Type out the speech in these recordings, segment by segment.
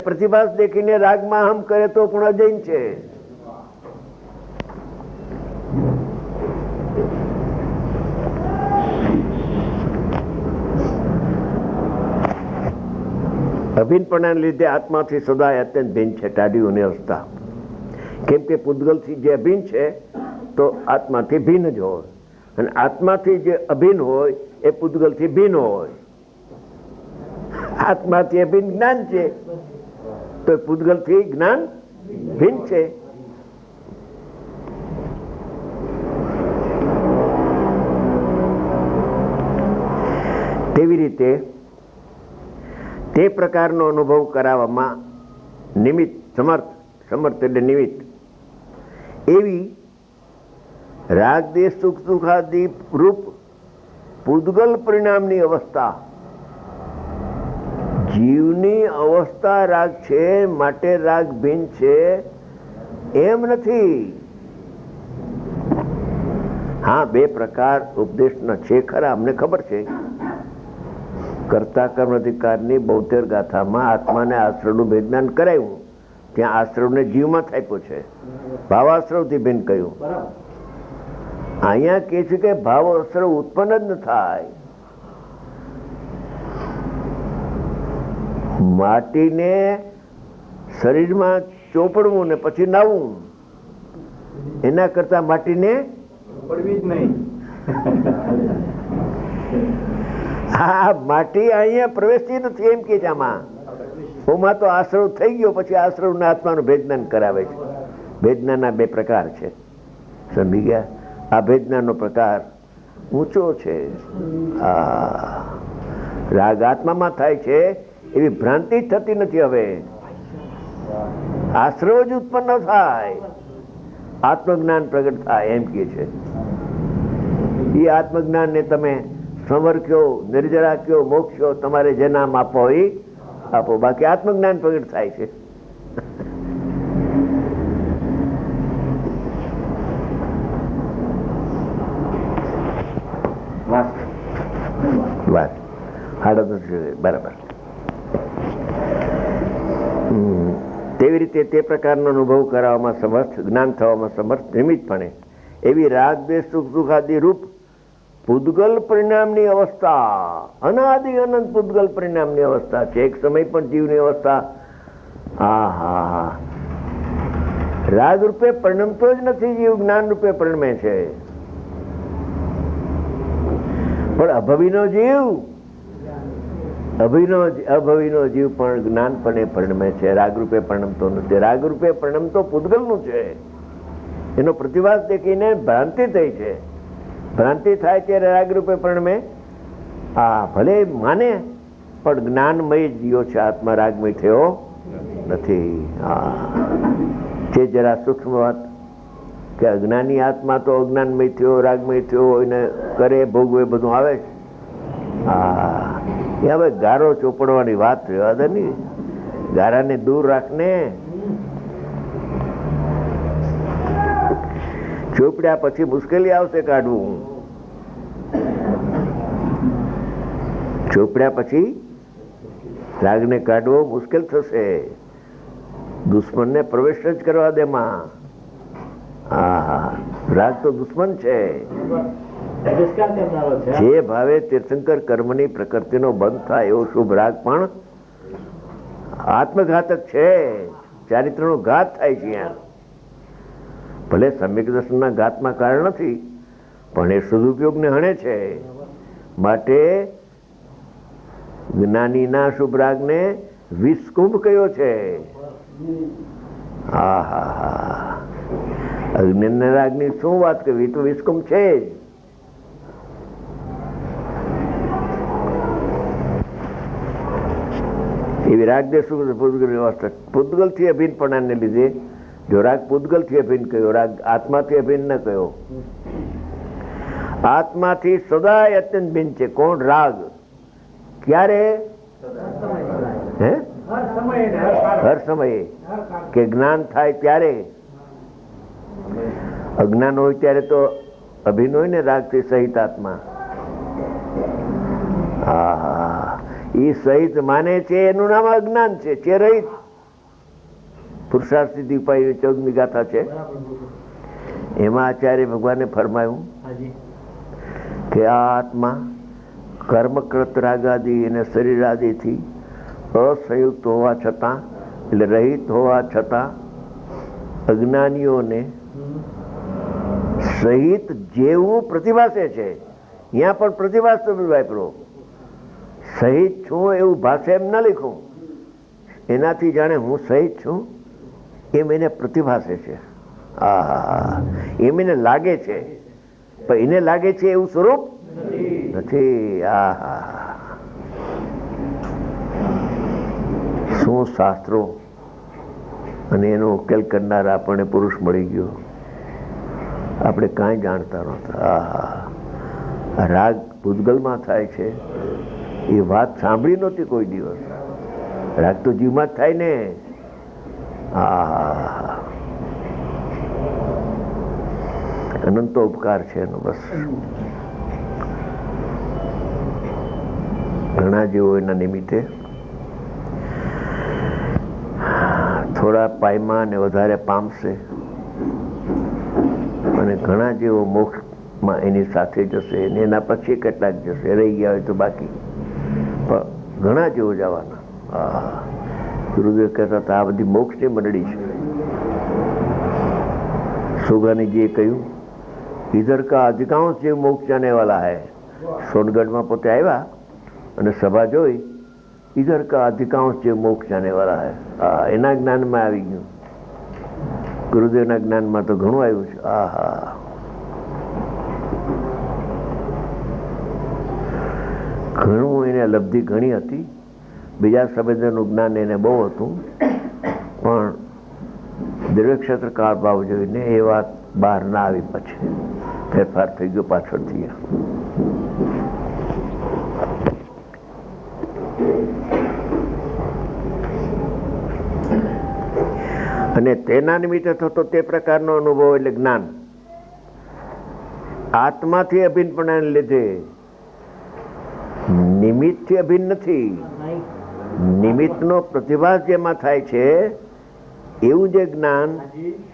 પ્રતિભાસ દેખીને રાગમાં હમ કરે તો પણ અજૈન છે. અભિન્નપણાને લીધે આત્માથી સદાય અત્યંત ભિન્ન છે ટાઢીઓની અવસ્થા. કેમ કે પૂતગલથી જે અભિન્ન છે તો આત્માથી ભિન્ન જ હોય, અને આત્માથી જે અભિન્ન હોય એ પૂતગલથી ભિન્ન હોય. આત્માથી અભિન્ન જ્ઞાન છે તો પૂતગલથી જ્ઞાન ભિન્ન છે. તેવી રીતે તે પ્રકારનો અનુભવ કરાવવામાં નિમિત્ત સમર્થ એટલે નિમિત્ત એવી રાગ દેશ સુખ સુખાદી રૂપ પૂતગલ પરિણામની અવસ્થા. જીવની અવસ્થા રાગ છે માટે રાગ ભિન્ન છે એમ નથી. હા, બે પ્રકાર ઉપદેશના છે ખરા, અમને ખબર છે. કર્તા કર્મ અધિકારની બોતેર ગાથામાં આત્માને આશ્રવનું ભેજ્ઞાન કરાયું, ત્યાં આશ્રવને જીવમાં થાપ્યો છે, ભાવાશ્રવથી ભિન્ન કહ્યું. અહીંયા કહે છે કે ભાવ આશ્રવ ઉત્પન્ન જ ન થાય. માટીને શરીરમાં ચોપડવું ને પછી નાવું, એના કરતા માટીને પડવી જ નહીં. હા, માટી અહીંયા પ્રવેશતી નથી એમ કે છે. આમાં તો આશ્રવ થઈ ગયો, પછી આશ્રવ આત્માનું ભેજ્ઞાન કરાવે છે. ભેજ્ઞાનના બે પ્રકાર છે, સમજી ગયા? આ ભેજ્ઞાનનો પ્રકાર ઊંચો છે. રાગ આત્મામાં થાય છે એવી ભ્રાંતિ જ થતી નથી. હવે આશ્રવ જ ઉત્પન્ન થાય, આત્મજ્ઞાન પ્રગટ થાય એમ કે છે. એ આત્મજ્ઞાનને તમે સંવર કયો, નિર્જરા કયો, મોક્ષ કયો, તમારે જે નામ આપો એ આપો, બાકી આત્મજ્ઞાન પ્રગટ થાય છે. વાત બરાબર. તેવી રીતે તે પ્રકારનો અનુભવ કરાવવામાં સમર્થ, જ્ઞાન થવામાં સમર્થ નિમિત્તપણે એવી રાગ દેશ સુખ સુખાદી રૂપ પૂતગલ પરિણામની અવસ્થા, અનાદિ અનંત પૂતગલ પરિણામની અવસ્થા છે. એક સમય પણ જીવની અવસ્થા રાગ રૂપે પરિણમતો જ નથી. જીવ જ્ઞાન રૂપે પરિણમે છે, પણ અભવીનો જીવ પણ જ્ઞાનપણે પરિણમે છે, રાગરૂપે પરિણમતો નથી. રાગરૂપે પરિણમતો પૂતગલનું છે. એનો પ્રતિભાસ દેખીને ભ્રાંતિ થઈ છે. ભ્રાંતિ થાય ત્યારે રાગરૂપે પરિણમે. ભલે માને, પણ જ્ઞાનમય જીવો છે, આત્મા રાગમય થયો નથી. છે જરા સૂક્ષ્મ વાત કે અજ્ઞાની આત્મા તો અજ્ઞાનમય થયો, રાગમય થયો એને કરે ભોગવે બધું આવે છે. એ હવે ગારો ચોપડવાની વાત રહેવા દે ને, ગારાને દૂર રાખને. ચોપડ્યા પછી મુશ્કેલી આવશે કાઢવું. ચોપડ્યા પછી રાગને કાઢવો મુશ્કેલ થશે. દુશ્મનને પ્રવેશ જ કરવા દે માં. રાગ તો દુશ્મન છે. જે ભાવે તીર્થંકર કર્મની પ્રકૃતિનો બંધ થાય એવો શુભ રાગ પણ આત્મઘાતક છે. ચારિત્રનો ઘાત થાય છે. ભલે સમ્યક દર્શનના ઘાતમાં કારણ નથી, પણ એ સદુપયોગને હણે છે. માટે જ્ઞાનીના શુભ રાગને વિષકુંભ કયો છે. અજ્ઞાનના રાગની શું વાત કરવી, તો વિષકુંભ છે જ. એવી રાગ દેશ પૂતગલથી અભિન્નપણાને લીધે જો રાગ પૂતગલથી અભિન્ન કયો, રાગ આત્માથી અભિન્ન ન કયો. આત્માથી સદાય અત્યંત ભિન્ન છે. કોણ? રાગ. ક્યારે? હર સમયે. કે જ્ઞાન થાય ત્યારે. અજ્ઞાન હોય ત્યારે તો અભિન્ન હોય ને રાગથી સહિત આત્મા. એ સહિત માને છે એનું નામ અજ્ઞાન છે. રહિત પુરુષાર્થ સિદ્ધિ ઉપાય 14મી ગાથા છે. એમાં આચાર્ય ભગવાને ફરમાયું કે આ આત્મા કર્મકૃત રાગાદી અને શરીરાદિથી અસંયુક્ત હોવા છતાં, એટલે રહિત હોવા છતાં અજ્ઞાનીઓને સહિત જેવું પ્રતિભાસે છે. અહીંયા પણ પ્રતિભાસ તો વાપરો, સહિત છું એવું ભાષા એમ ના લખું. એનાથી જાણે હું સહિત છું એમ એને પ્રતિભાસે છે. એમ એને લાગે છે, પણ એને લાગે છે એવું સ્વરૂપ નથી. શું શાસ્ત્રો અને એનો ઉકેલ કરનાર આપણને પુરુષ મળી ગયો. આપણે કાંઈ જાણતા નહોતા. રાગ ભૂતગલમાં થાય છે એ વાત સાંભળી નહોતી કોઈ દિવસ. રાગ તો જીવમાં જ થાય ને. અનંતો ઉપકાર છે એનો. બસ ઘણા જેવો એના નિમિત્તે થોડા પાયમાં ને વધારે પામશે, અને ઘણા જેવો મોક્ષમાં એની સાથે જશે, અને એના પછી કેટલાક જશે, રહી ગયા હોય તો બાકી, પણ ઘણા જેવો જવાના. ગુરુદેવ કહેતા હતા આ બધી મોક્ષની મંડળી છે. સોગાનીજીએ કહ્યું ઇધર કા અધિકાંશ જે મોક્ષ જાને વાલા હૈ. સોનગઢમાં પોતે આવ્યા અને સભા જોઈ, ઇધર કા અધિકાંશ જે મોક્ષ જાને વાલા હૈ. એના જ્ઞાનમાં આવી ગયું. ગુરુદેવના જ્ઞાનમાં તો ઘણું આવ્યું છે. ઘણું એને લબ્ધિ ઘણી હતી. બીજા સંબંધોનું જ્ઞાન એને બહુ હતું, પણ દિવ્યક્ષેત્ર કાળ ભાવ જોઈને એ વાત બહાર ના આવી. પછી ફેરફાર થઈ ગયો પાછળથી. અને તેના નિમિત્તે થતો તે પ્રકારનો અનુભવ એટલે જ્ઞાન આત્માથી અભિન્નપણાને લીધે, નિમિત્તથી અભિન્ન નથી. નિમિત્તનો પ્રતિભાસ જેમાં થાય છે એવું જે જ્ઞાન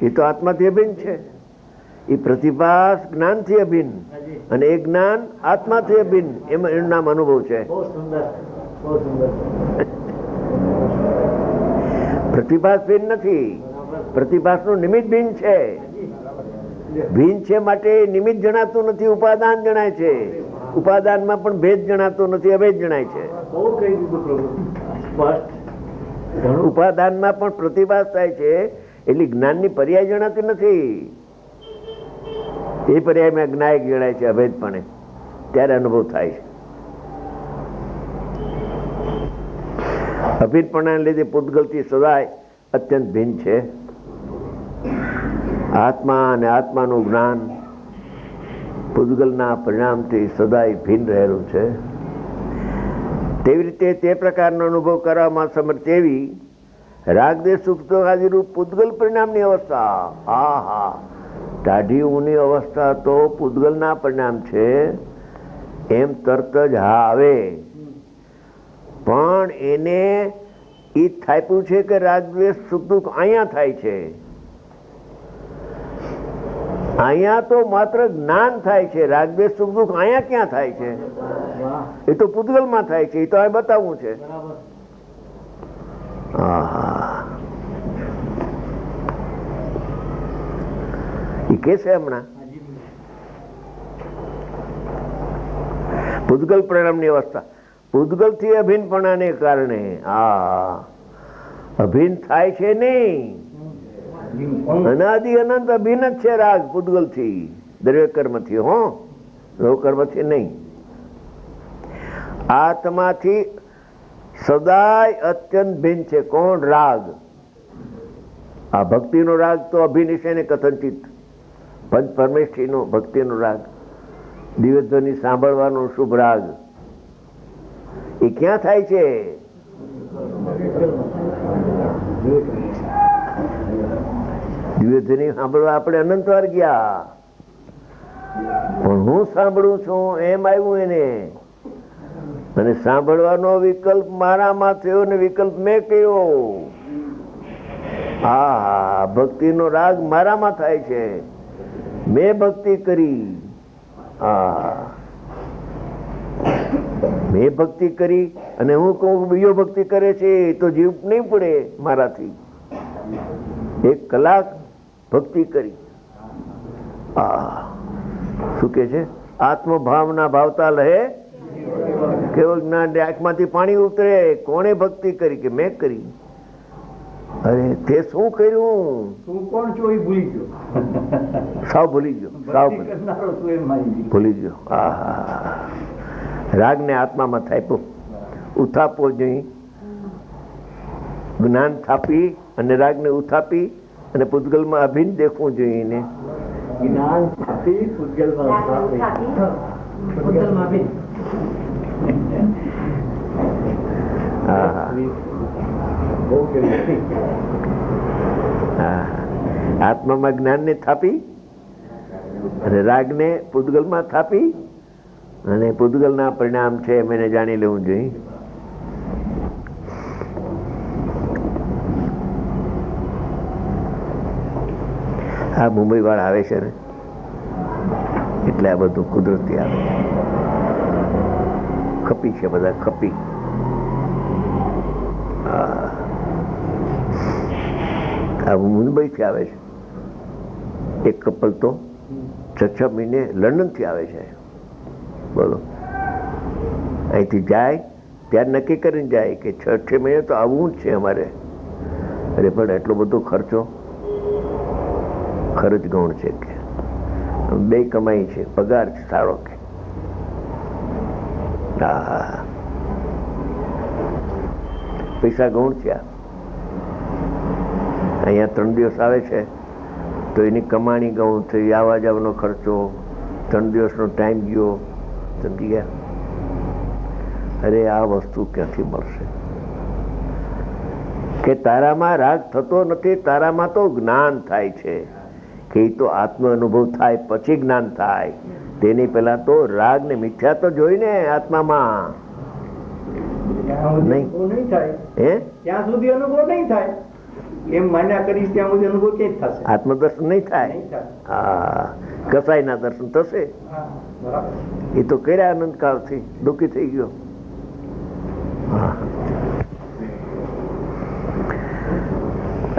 એ તો આત્માથી અભિન્ન છે. એ પ્રતિભાસ જ્ઞાનથી અભિન્ન, અને એ જ્ઞાન આત્માથી અભિન્ન. એમાં એનું નામ અનુભવ છે. પ્રતિભાસ ભિન્ન નથી, પ્રતિભાસનું નિમિત્ત ભિન્ન છે. ભિન્ન છે માટે નિમિત્ત જણાતું નથી, ઉપાદાન જણાય છે. ઉપાદાનમાં પણ ભેદ જણાતો નથી, અભેદ જણાય છે. ઉપાદાનમાં પણ પ્રતિભાસ થાય છે, એટલે જ્ઞાનની પર્યાય જણાતી નથી. એ પર્યાયમાં જ્ઞાયક જણાય છે અભેદપણે, ત્યારે અનુભવ થાય છે. અભિન્નપણાને લીધે પૂતગલથી સદાય અત્યંત ભિન્ન છે. આત્મા અને આત્માનું જ્ઞાન પૂતગલના પરિણામથી સદાય ભિન્ન રહેલું છે. તેવી રીતે તે પ્રકારનો અનુભવ કરવામાં સમર્થ એવી રાગદેશ સુખ આદિરૂપ પૂતગલ પરિણામની અવસ્થા. ટાઢી ઊની અવસ્થા તો પૂતગલના પરિણામ છે એમ તરત જ આવે. પણ એને એ થાપ્યું છે કે રાગદ્વેષ સુખ દુઃખ અહીંયા થાય છે. અહીંયા તો માત્ર જ્ઞાન થાય છે. રાગદ્વેષ સુખ દુઃખ અહીંયા ક્યાં થાય છે? એ તો પૂતગલમાં થાય છે. એ તો અહીં બતાવવું છે. એ કે છે હમણાં પૂતગલ પરિણામની અવસ્થા. પૂતગલ થી અભિન્નપણાને કારણે અભિન્ન થાય છે નહીં. અનાદિ અનંત અભિન્ન જ છે રાગ પૂતગલ થી, દ્રવ્ય કર્મ થી. લોક કર્મ થી નહીં. આત્માથી સદાય અત્યંત ભિન્ન છે. કોણ? રાગ. આ ભક્તિનો રાગ તો અભિનિષય ને કથનચિત, પંચ પરમેષ્ઠીનો ભક્તિનો રાગ, દિવ્યધ્વનિ સાંભળવાનો શુભ રાગ. એ ક્યાં થાય છે? દિવ્યધ્વનિ સાંભળવા આપણે અનંત વાર ગયા, પણ હું સાંભળું છું એમ આવ્યું એને. અને સાંભળવાનો વિકલ્પ મારામાં થયો ને વિકલ્પ મેં કર્યો. હા, ભક્તિનો રાગ મારામાં થાય છે. મેં ભક્તિ કરી, મેં ભક્તિ કરી અને હું કહું બીજો ભક્તિ કરે છે તો જીવ નહીં પડે મારાથી. 1 કલાક ભક્તિ કરી. શું કે છે? આત્મભાવના ભાવતા લહે કેવળ જ્ઞાન. આંખમાંથી પાણી ઉતરે. કોણે ભક્તિ કરી? કે મેં કરી. અરે તે શું કર્યું? તું કોણ છો એ ભૂલી ગયો. સાવ ભૂલી ગયો. સાવ ભૂલી ગયો. રાગ ને આત્મામાં થાપ્યો. ઉથાપવો જોઈએ. જ્ઞાન થાપી અને રાગ ને ઉથાપી અને પૂતગલમાં અભિન્ન દેખવું જોઈએ ને. જ્ઞાન થાપી પૂતગલમાં અભિન્ન. આત્મામાં જ્ઞાન ને થાપી અને રાગ ને પૂતગલમાં થાપી અને પૂતગલ ના પરિણામ છે એને જાણી લેવું જોઈએ. આ મુંબઈ વાળા આવે છે ને એટલે આ બધું કુદરતી આવે. ખપી છે બધા, ખપી. મુંબઈ થી આવે છે. એક કપલ તો 6 મહિને લંડન થી આવે છે. બોલો, અહીંથી જાય ત્યારે નક્કી કરીને જાય કે 6 મહિને તો આવવું જ છે અમારે. અરે પણ એટલો બધો ખર્ચ ગૌણ છે કે 2 કમાઈ છે, પગાર સારો કે. પૈસા ગૌણ છે. અહીંયા 3 દિવસ આવે છે તો એની કમાણી ગૌણ થઈ. આવવા જવાનો ખર્ચો, 3 દિવસનો ટાઈમ ગયો. સમજી ગયા? અરે આ વસ્તુ ક્યાંથી મળશે? કે તારામાં રાગ થતો નથી, તારામાં તો જ્ઞાન થાય છે. કે એ તો આત્મ અનુભવ થાય પછી જ્ઞાન થાય. તેની પહેલા તો રાગ ને મિથ્યા તો જોઈને આત્મામાં નહીં થાય. ત્યાં સુધી અનુભવ નહીં થાય. એમ માન્યા કરીશ ત્યાં સુધી અનુભવ ક્યાં થશે? આત્મદર્શન નહીં થાય. કસાઈના દર્શન થશે. એ તો કર્યા આનંદ કાળથી દુઃખી થઈ ગયો.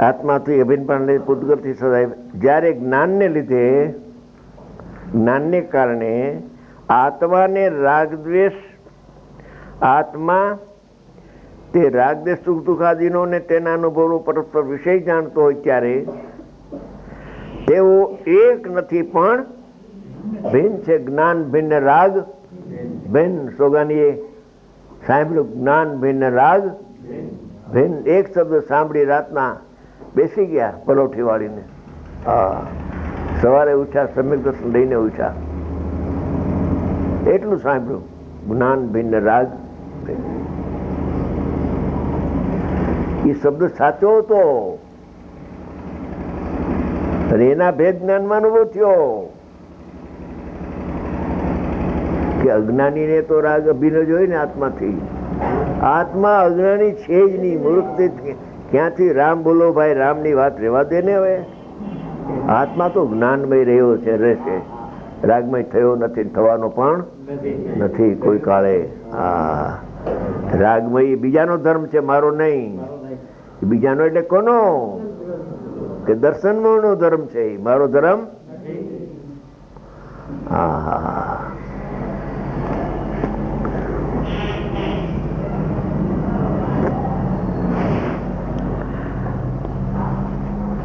આત્માથી અભિન્ન પૂતગલથી સદાય. જ્યારે જ્ઞાનને લીધે, જ્ઞાનને કારણે આત્માને રાગદ્વેષ, આત્મા તે રાગદ્વેષ સુખ દુઃખાદીનો ને તેના અનુભવનો પરસ્પર વિષય જાણતો હોય ત્યારે તેઓ એક નથી પણ ભિન્ન છે. જ્ઞાન ભિન્ન રાગ ભિન્ન. સોગાનીએ સાંભળ્યું, જ્ઞાન ભિન્ન રાગ ભિન્ન. એક શબ્દ સાંભળી રાતના બેસી ગયા પલોઠી વાળીને. સવારે ઉઠ્યા, સમ્યક દર્શન લઈને ઉઠ્યા. એટલું સાંભળ્યું, જ્ઞાન ભિન્ન રાગ ભિન્ન. એ શબ્દ સાચો હતો અને એના ભેદ જ્ઞાનમાં અનુભવ થયો કે અજ્ઞાનીને તો રાગ અભિન્ન જ હોય ને આત્માથી. આત્મા અજ્ઞાની છે જ નહીં. મૂર્ખ ક્યાંથી રામ બોલો ભાઈ, રામની વાત રહેવા દે ને. હવે આત્મા તો જ્ઞાનમય રહ્યો છે, રહેશે. રાગમય થયો નથી, થવાનો પણ નથી કોઈ કાળે. રાગમય બીજાનો ધર્મ છે, મારો નહીં. બીજાનો એટલે કોનો? કે દર્શનનો ધર્મ છે, મારો ધર્મ.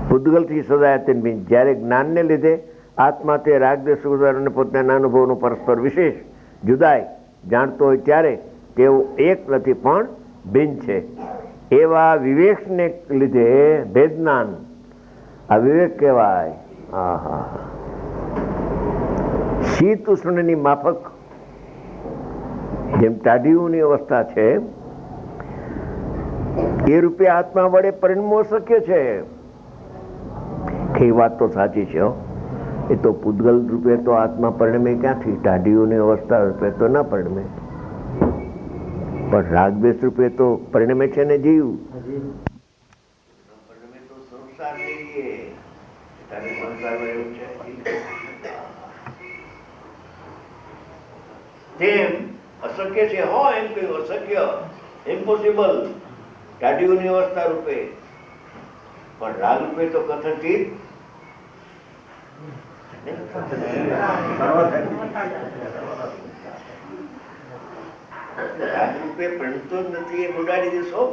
પૂતગલથી સદાય અત્યંત. જ્યારે જ્ઞાનને લીધે આત્મા તે રાગદ્વેષ અને પોતાના અનુભવનો પરસ્પર વિશેષ જુદાઈ જાણતો હોય ત્યારે તેઓ એક નથી પણ ભિન્ન છે. એવા વિવેકને લીધે ભેદજ્ઞાન, આ વિવેક કહેવાય. શીત ઉષ્ણની માફક જેમ ટાઢીઓની અવસ્થા છે એ રૂપે આત્મા વડે પરિણમો શક્ય છે. એ વાત તો સાચી છે. એ તો પૂતગલ રૂપે તો આત્મા પરિણમે ક્યાંથી? ટાઢીઓની અવસ્થા રૂપે તો ના પરિણમે, પણ રાગદ્વેષ રૂપે તો પરિણમે છે ને જીવ. સંસારમાં એવું છે. તેમ અશક્ય છે, હો એમ કહ્યું, અશક્ય, ઇમ્પોસિબલ, ટાઢીઓની અવસ્થા રૂપે, પણ રાગ રૂપે તો કથનથી રાગ રૂપે ભણતો જ નથી, એ ઉડાડી દેશો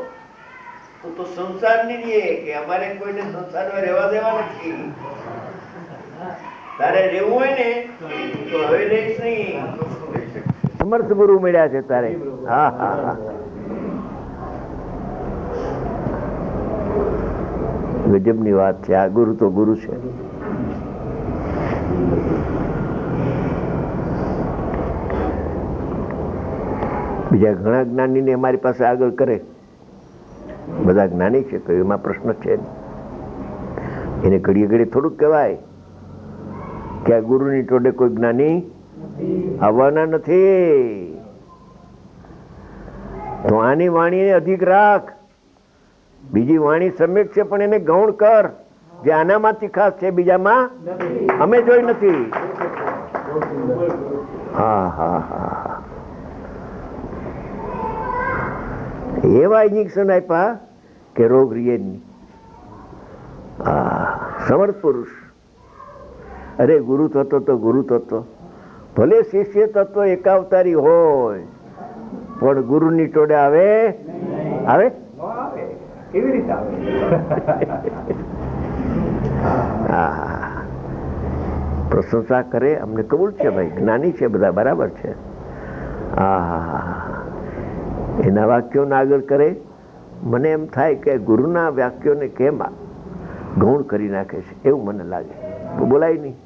તો સંસાર ની રહીએ કે અમારે કોઈને સંસારમાં રહેવા દેવા નથી. તારે રહેવું હોય ને તો હવે રહીશ નહીં. સમર્થ ગુરુ મળ્યા છે તારે. હા હા હા, ગજબની વાત છે. આ ગુરુ તો ગુરુ છે. બીજા ઘણા જ્ઞાની ને અમારી પાસે આગળ કરે, બધા જ્ઞાની છે, કયો એમાં પ્રશ્ન છે. એને ઘડીએ ઘડી થોડુંક કહેવાય કે આ ગુરુની ટોડે કોઈ જ્ઞાની આવવાના નથી. તો આની વાણીને અધિક રાખ, બીજી વાણી સમ્યક છે પણ એને ગૌણ કર, જે આનામાંથી ખાસ છે બીજામાં અમે જોઈ નથી. હા હા હા, એવા ઇન્જેક્શન આપ્યા કે રોગ રીએ નહીં. સમર્થ પુરુષ. અરે ગુરુ થતો તો ગુરુ થતો, ભલે શિષ્ય તત્વ એકાવતારી હોય પણ ગુરુની ટોડે આવે આવે કેવી રીતે આવે? પ્રશંસા કરે, અમને કબૂલ છે ભાઈ, જ્ઞાની છે બધા, બરાબર છે. એના વાક્યોને આગળ કરે. મને એમ થાય કે ગુરુના વાક્યોને કેમ ગૌણ કરી નાખે છે એવું મને લાગે. બોલાય નહીં.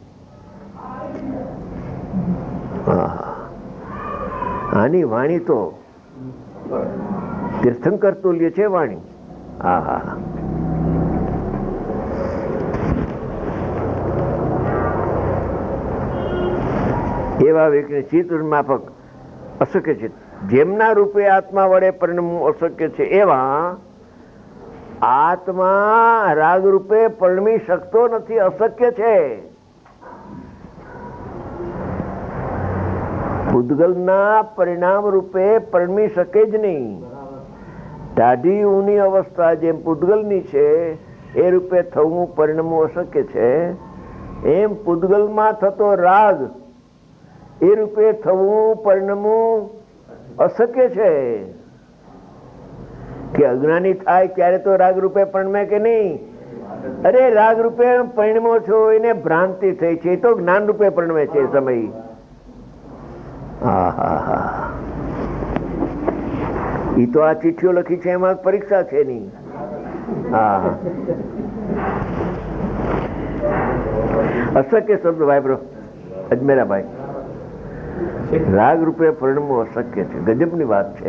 આની વાણી તો તીર્થંકર તુલ્ય છે વાણી. હા હા, એવા વ્યક્તિ ચિત્ત માફક અશક્ય છે. જેમના રૂપે આત્મા વડે પરિણમવું અશક્ય છે એવા આત્મા રાગ રૂપે પરિણમી શકતો નથી, અશક્ય છે. પૂતગલના પરિણામ રૂપે પરિણમી શકે જ નહીં. ટાઢી ઊની અવસ્થા જેમ પૂતગલની છે એ રૂપે થવું પરિણમવું અશક્ય છે, એમ પૂતગલમાં થતો રાગ એ રૂપે થવું પરિણમવું અશક્ય છે. કે અજ્ઞાની થાય ત્યારે તો રાગ રૂપે પરિણમે કે નહીં? અરે રાગ રૂપે પરિણમો છો એને ભ્રાંતિ થઈ છે, તો જ્ઞાન રૂપે પરિણમે છે સમય. ઈ તો આ ચિઠ્ઠીઓ લખી છે એમાં પરીક્ષા છે નહીં. હા, અશક્ય શબ્દ વાપરો અજમેરાભાઈ. રાગ રૂપે પરિણમવું અશક્ય છે, ગજબની વાત છે.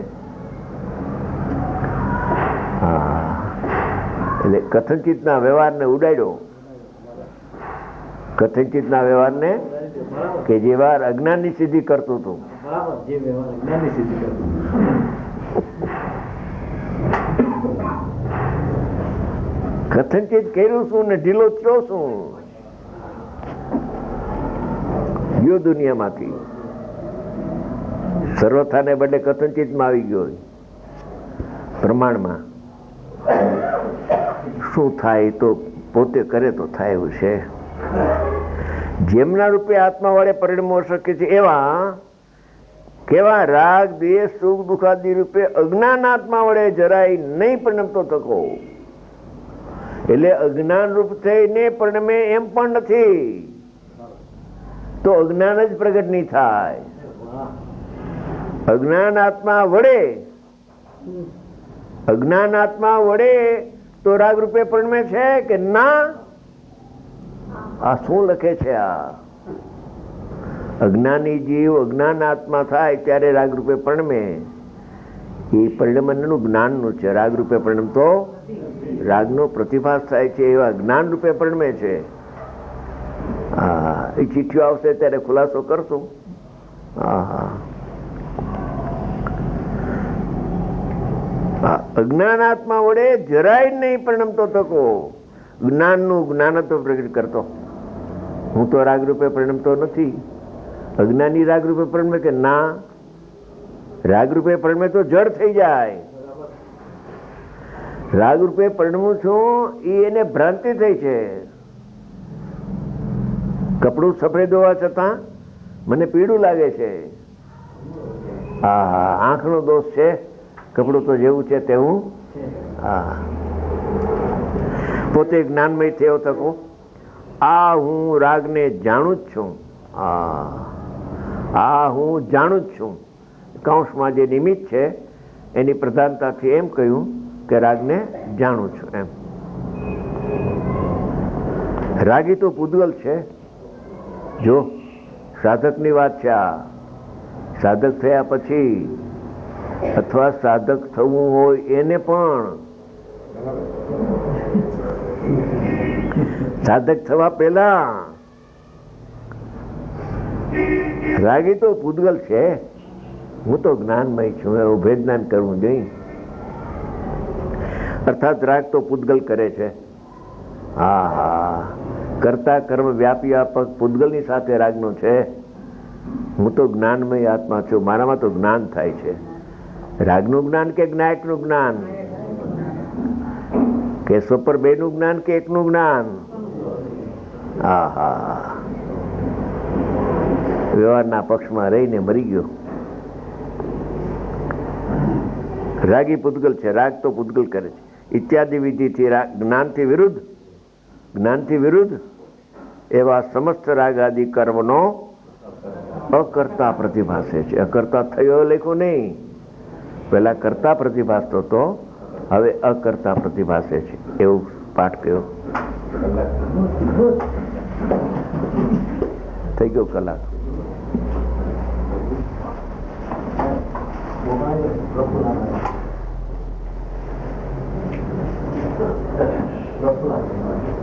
એટલે કથનચિતના વ્યવહારને ઉડાડ્યો. કથનચિતના વ્યવહારને કે જે વાર અજ્ઞાનની સિદ્ધિ કરતું હતું. કથનચિત કર્યું શું ને ઢીલો થયો શું? ગયો દુનિયામાંથી, સર્વથાને બદલે કથનચિતમાં આવી ગયો. પ્રમાણમાં શું થાય તો પોતે કરે તો થાય એવું છે. જેમના રૂપે આત્મા વડે પરિણમો શકે છે એવા કેવા રાગ દ્વેષ સુખ દુઃખાદી રૂપે અજ્ઞાન આત્મા વડે જરાય નહીં પરિણમતો થકો. એટલે અજ્ઞાન રૂપ થઈને પરિણમે એમ પણ નથી, તો અજ્ઞાન જ પ્રગટ નહીં થાય. અજ્ઞાન આત્મા વડે તો રાગ રૂપે પરિણમે છે કે ના? આ શું લખે છે? આ અજ્ઞાની જીવ અજ્ઞાન આત્મા થાય ત્યારે રાગ રૂપે પરિણમે. એ પરિણમનનું જ્ઞાનનું છે. રાગ રૂપે પરિણમ તો રાગનો પ્રતિભાસ થાય છે એવા જ્ઞાન રૂપે પરિણમે છે. હા, એ ચિઠ્ઠીઓ આવશે ત્યારે ખુલાસો કરશું. હા, અજ્ઞાન આત્મા વડે જરાય નહીં પરિણમતો થકો, જ્ઞાનનું જ્ઞાનત્વ પ્રગટ કરતો. હું તો રાગરૂપે પરિણમતો નથી. અજ્ઞાની રાગરૂપે પરિણમે કે ના, રાગરૂપે પરિણમે તો જડ થઈ જાય. રાગરૂપે પરિણમું છું એ એને ભ્રાંતિ થઈ છે. કપડું સફેદ હોવા છતાં મને પીળું લાગે છે. હા, આંખનો દોષ છે. કપડું તો જેવું છે તેવું. હા, પોતે જ્ઞાનમય થયો થકો આ હું રાગને જાણું જ છું. આ હું જાણું જ છું. કૌંસમાં જે નિમિત્ત છે એની પ્રધાનતાથી એમ કહ્યું કે રાગને જાણું છું. એમ રાગી તો પૂદગલ છે. જો સાધકની વાત છે આ. સાધક થયા પછી અથવા સાધક થવું હોય એને પણ, સાધક થવા પહેલા રાગી તો પૂદગલ છે. હું તો જ્ઞાનમય છું, એવું ભેદજ્ઞાન કરવું જોઈએ. અર્થાત રાગ તો પૂદગલ કરે છે. હા, કરતા કર્મ વ્યાપી વ્યાપક પૂદગલની સાથે રાગનો છે. હું તો જ્ઞાનમય આત્મા છું, મારામાં તો જ્ઞાન થાય છે. રાગનું જ્ઞાન કે જ્ઞાયકનું જ્ઞાન, કે સ્વપર બેનું જ્ઞાન કે એકનું જ્ઞાન. વ્યવહારના પક્ષમાં રહીને મરી ગયો. રાગી પૂદગલ છે. રાગ તો પૂદગલ કરે છે. ઇત્યાદિ વિધિથી જ્ઞાનથી વિરુદ્ધ, જ્ઞાનથી વિરુદ્ધ એવા સમસ્ત રાગ આદિ કર્મનો અકર્તા પ્રતિભાસે છે. અકર્તા થયો લખો નહીં. પેલા કરતા પ્રતિભાસતો હતો, હવે અકર્તા પ્રતિભાસે છે. એવું પાઠ કયો. થઈ ગયો કલાક. પ્રફુલ્લ